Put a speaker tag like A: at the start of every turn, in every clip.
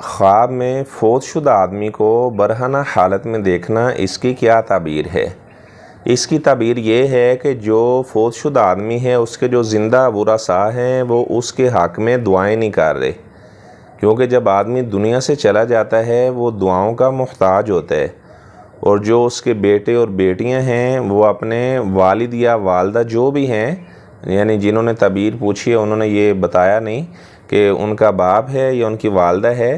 A: خواب میں فوت شدہ آدمی کو برہنہ حالت میں دیکھنا، اس کی کیا تعبیر ہے؟ اس کی تعبیر یہ ہے کہ جو فوت شدہ آدمی ہے اس کے جو زندہ ورثاء ہیں وہ اس کے حق میں دعائیں نہیں کر رہے، کیونکہ جب آدمی دنیا سے چلا جاتا ہے وہ دعاؤں کا محتاج ہوتا ہے، اور جو اس کے بیٹے اور بیٹیاں ہیں وہ اپنے والد یا والدہ جو بھی ہیں، یعنی جنہوں نے تعبیر پوچھی ہے انہوں نے یہ بتایا نہیں کہ ان کا باپ ہے یا ان کی والدہ ہے۔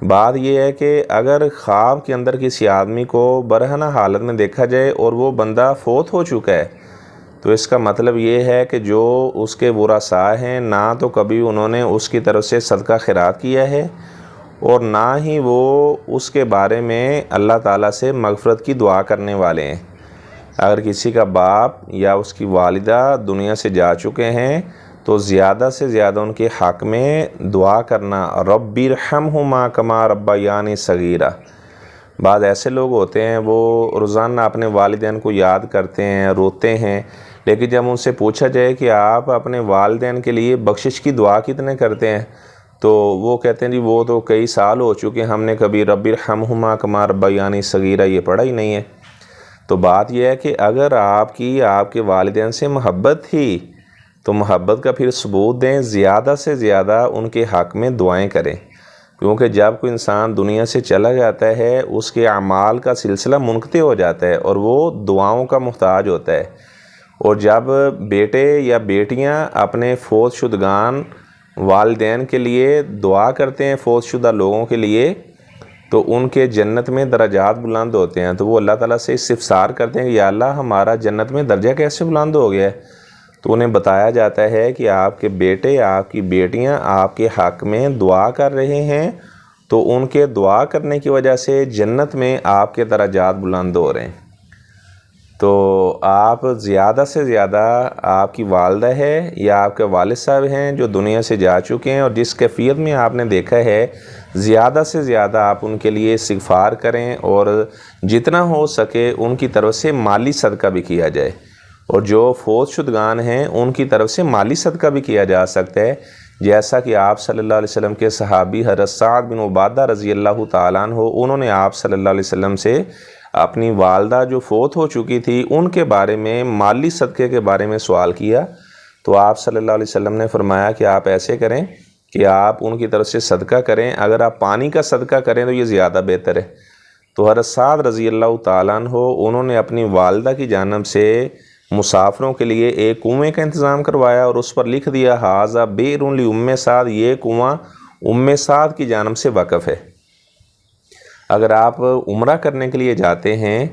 A: بات یہ ہے کہ اگر خواب کے اندر کسی آدمی کو برہنہ حالت میں دیکھا جائے اور وہ بندہ فوت ہو چکا ہے، تو اس کا مطلب یہ ہے کہ جو اس کے ورثاء ہیں نہ تو کبھی انہوں نے اس کی طرف سے صدقہ خیرات کیا ہے، اور نہ ہی وہ اس کے بارے میں اللہ تعالیٰ سے مغفرت کی دعا کرنے والے ہیں۔ اگر کسی کا باپ یا اس کی والدہ دنیا سے جا چکے ہیں تو زیادہ سے زیادہ ان کے حق میں دعا کرنا، رب ارحمہما کما ربیانی صغیرا۔ بعض ایسے لوگ ہوتے ہیں وہ روزانہ اپنے والدین کو یاد کرتے ہیں، روتے ہیں، لیکن جب ان سے پوچھا جائے کہ آپ اپنے والدین کے لیے بخشش کی دعا کتنے کرتے ہیں تو وہ کہتے ہیں جی وہ تو کئی سال ہو چکے ہم نے کبھی رب ارحمہما کما ربیانی صغیرا یہ پڑھا ہی نہیں ہے۔ تو بات یہ ہے کہ اگر آپ کے والدین سے محبت تھی تو محبت کا پھر ثبوت دیں، زیادہ سے زیادہ ان کے حق میں دعائیں کریں، کیونکہ جب کوئی انسان دنیا سے چلا جاتا ہے اس کے اعمال کا سلسلہ منقطع ہو جاتا ہے اور وہ دعاؤں کا محتاج ہوتا ہے۔ اور جب بیٹے یا بیٹیاں اپنے فوت شدگان والدین کے لیے دعا کرتے ہیں، فوت شدہ لوگوں کے لیے، تو ان کے جنت میں درجات بلند ہوتے ہیں، تو وہ اللہ تعالیٰ سے استفسار کرتے ہیں کہ یا اللہ ہمارا جنت میں درجہ کیسے بلند ہو گیا ہے؟ تو انہیں بتایا جاتا ہے کہ آپ کے بیٹے آپ کی بیٹیاں آپ کے حق میں دعا کر رہے ہیں، تو ان کے دعا کرنے کی وجہ سے جنت میں آپ کے درجات بلند ہو رہے ہیں۔ تو آپ زیادہ سے زیادہ آپ کی والدہ ہے یا آپ کے والد صاحب ہیں جو دنیا سے جا چکے ہیں اور جس کیفیت میں آپ نے دیکھا ہے، زیادہ سے زیادہ آپ ان کے لیے استغفار کریں، اور جتنا ہو سکے ان کی طرف سے مالی صدقہ بھی کیا جائے، اور جو فوت شدگان ہیں ان کی طرف سے مالی صدقہ بھی کیا جا سکتا ہے، جیسا کہ آپ صلی اللہ علیہ وسلم کے صحابی حضرت سعد بن عبادہ رضی اللہ تعالیٰ عنہ، انہوں نے آپ صلی اللہ علیہ وسلم سے اپنی والدہ جو فوت ہو چکی تھی ان کے بارے میں مالی صدقے کے بارے میں سوال کیا، تو آپ صلی اللہ علیہ وسلم نے فرمایا کہ آپ ایسے کریں کہ آپ ان کی طرف سے صدقہ کریں، اگر آپ پانی کا صدقہ کریں تو یہ زیادہ بہتر ہے۔ تو حضرت سعد رضی اللہ تعالیٰ عنہ انہوں نے اپنی والدہ کی جانب سے مسافروں کے لیے ایک کنویں کا انتظام کروایا اور اس پر لکھ دیا ھذا بئر لأم سعد، یہ کنواں ام سعد کی جانب سے وقف ہے۔ اگر آپ عمرہ کرنے کے لیے جاتے ہیں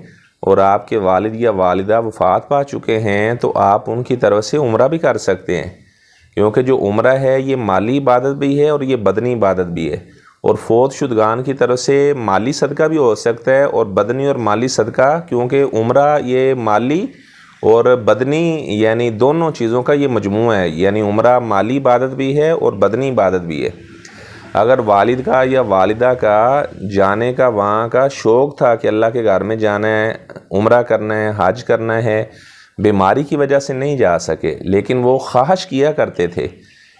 A: اور آپ کے والد یا والدہ وفات پا چکے ہیں تو آپ ان کی طرف سے عمرہ بھی کر سکتے ہیں، کیونکہ جو عمرہ ہے یہ مالی عبادت بھی ہے اور یہ بدنی عبادت بھی ہے، اور فوت شدگان کی طرف سے مالی صدقہ بھی ہو سکتا ہے اور بدنی اور مالی صدقہ، کیونکہ عمرہ یہ مالی اور بدنی یعنی دونوں چیزوں کا یہ مجموعہ ہے، یعنی عمرہ مالی عبادت بھی ہے اور بدنی عبادت بھی ہے۔ اگر والد کا یا والدہ کا جانے کا وہاں کا شوق تھا کہ اللہ کے گھر میں جانا ہے، عمرہ کرنا ہے، حج کرنا ہے، بیماری کی وجہ سے نہیں جا سکے لیکن وہ خواہش کیا کرتے تھے،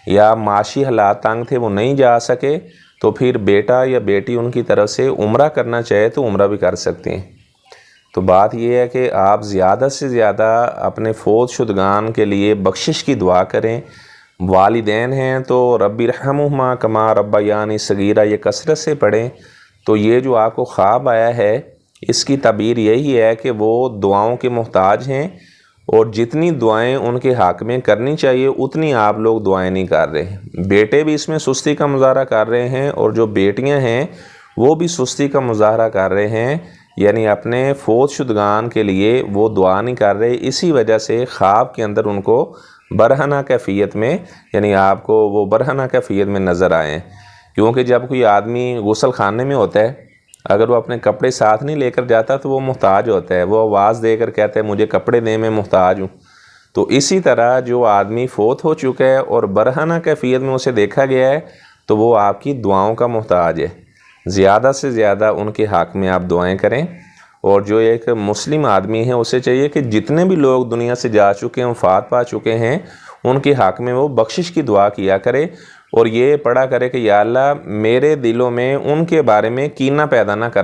A: یا معاشی حالات تنگ تھے وہ نہیں جا سکے، تو پھر بیٹا یا بیٹی ان کی طرف سے عمرہ کرنا چاہے تو عمرہ بھی کر سکتے ہیں۔ تو بات یہ ہے کہ آپ زیادہ سے زیادہ اپنے فوت شدگان کے لیے بخشش کی دعا کریں۔ والدین ہیں تو رب ارحمہما کما ربیانی صغیرا یہ کثرت سے پڑھیں۔ تو یہ جو آپ کو خواب آیا ہے اس کی تعبیر یہی ہے کہ وہ دعاؤں کے محتاج ہیں، اور جتنی دعائیں ان کے حق میں کرنی چاہیے اتنی آپ لوگ دعائیں نہیں کر رہے۔ بیٹے بھی اس میں سستی کا مظاہرہ کر رہے ہیں، اور جو بیٹیاں ہیں وہ بھی سستی کا مظاہرہ کر رہے ہیں، یعنی اپنے فوت شدگان کے لیے وہ دعا نہیں کر رہے، اسی وجہ سے خواب کے اندر ان کو برہنہ کیفیت میں، یعنی آپ کو وہ برہنہ کیفیت میں نظر آئے ہیں۔ کیونکہ جب کوئی آدمی غسل خانے میں ہوتا ہے، اگر وہ اپنے کپڑے ساتھ نہیں لے کر جاتا تو وہ محتاج ہوتا ہے، وہ آواز دے کر کہتا ہے مجھے کپڑے دے میں محتاج ہوں۔ تو اسی طرح جو آدمی فوت ہو چکا ہے اور برہنہ کیفیت میں اسے دیکھا گیا ہے تو وہ آپ کی دعاؤں کا محتاج ہے۔ زیادہ سے زیادہ ان کے حق میں آپ دعائیں کریں، اور جو ایک مسلم آدمی ہے اسے چاہیے کہ جتنے بھی لوگ دنیا سے جا چکے ہیں، وفات پا چکے ہیں، ان کے حق میں وہ بخشش کی دعا کیا کرے، اور یہ پڑھا کرے کہ یا اللہ میرے دلوں میں ان کے بارے میں کینہ پیدا نہ کرنا.